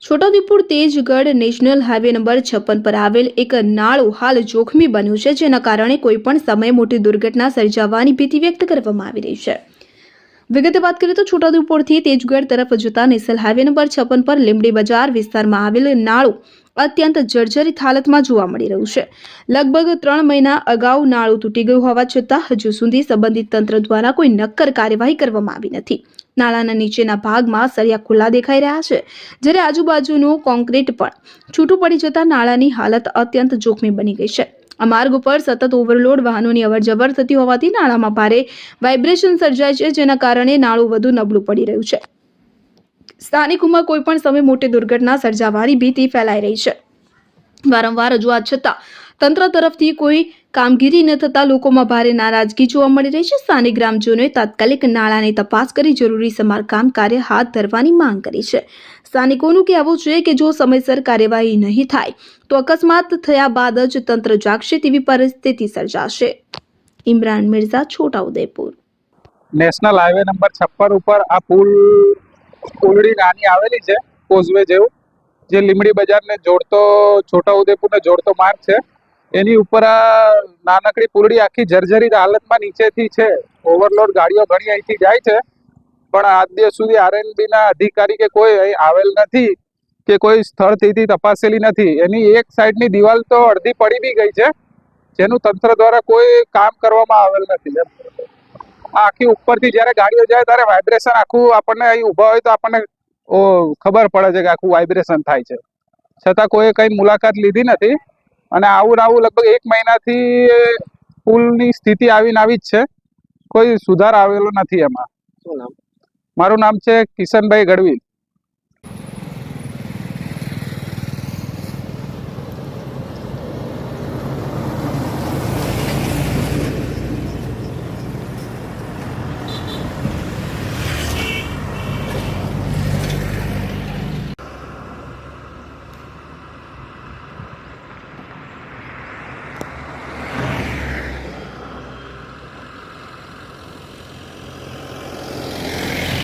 Chhota Udepur Tejgadh national highway number 56 પર આવેલ એક નાળું હાલ જોખમી બન્યું છે, જેના કારણે કોઈપણ સમયે મોટી દુર્ઘટના સર્જાવાની ભીતિ વ્યક્ત કરવામાં આવી રહી છે। વિગતે વાત કરીએ તો છોટાઉદેપુરથી તેજગઢ તરફ જતા નેશનલ હાઈવે નંબર 56 પર લીમડી બજાર વિસ્તારમાં આવેલ નાળું અત્યંત જર્જરિત હાલતમાં જોવા મળી રહ્યું છે। લગભગ 3 મહિના અગાઉ નાળું તૂટી ગયું હોવા છતાં હજુ સુધી સંબંધિત તંત્ર દ્વારા કોઈ નક્કર કાર્યવાહી કરવામાં આવી નથી। નાળાના નીચેના ભાગમાં સળિયા ખુલ્લા દેખાઈ રહ્યા છે, જ્યારે આજુબાજુનું કોન્ક્રીટ પણ છૂટું પડી જતા નાળાની હાલત અત્યંત જોખમી બની ગઈ છે। આ માર્ગ ઉપર સતત ઓવરલોડ વાહનોની અવરજવર થતી હોવાથી નાળામાં ભારે વાઇબ્રેશન સર્જાય છે, જેના કારણે નાળું વધુ નબળું પડી રહ્યું છે। સ્થાનિકોમાં કોઈપણ સમયે મોટી દુર્ઘટના સર્જાવાની ભીતિ ફેલાઈ રહી છે। વારંવાર રજૂઆત છતાં તંત્ર તરફથી કોઈ કામગીરી ન થતા લોકોમાં ભારે નારાજગી જોવા મળી રહી છે। સ્થાનિક ગ્રામજનોએ તાત્કાલિક નાળાની તપાસ કરી જરૂરી સમારકામ કાર્ય હાથ ધરવાની માંગ કરી છે। સ્થાનિકોનું કહેવું છે કે જો સમયસર કાર્યવાહી નહીં થાય તો અકસ્માત થયા બાદ જ તંત્ર જાગશે તેવી પરિસ્થિતિ સર્જાશે। Imran Mirza, Chhotaudepur. National highway number 56 ઉપર આ પુલડી નાની આવેલી છે, કોઝવે જેવું, જે લીમડી બજારને જોડતો છોટાઉદેપુરને જોડતો માર્ગ છે। એની ઉપર આ નાનકડી પુલડી આખી જર્જરિત હાલતમાં નીચેથી છે। ઓવરલોડ ગાડીઓ ઘણી અહીંથી જાય છે, પણ આજ દિવસ સુધી આરએનબીના અધિકારી કે કોઈ અહીં આવેલ નથી કે કોઈ સ્થળ તેથી તપાસેલી નથી। એની એક સાઈડની દિવાલ તો અડધી પડી બી ગઈ છે, જેનું તંત્ર દ્વારા કોઈ કામ કરવામાં આવેલ નથી। આ આખી ઉપરથી જ્યારે ગાડીઓ જાય ત્યારે વાઇબ્રેશન આખું આપણને અહીં ઊભા હોય તો આપણને ખબર પડે છે કે આખું વાઇબ્રેશન થાય છે, છતાં કોઈ કંઈ મુલાકાત લીધી નથી। અને આવું લગભગ 1 મહિનાથી પુલની સ્થિતિ આવીને આવી જ છે, કોઈ સુધાર આવેલો નથી એમાં। શું નામ? મારું નામ છે કિશનભાઈ ગઢવી।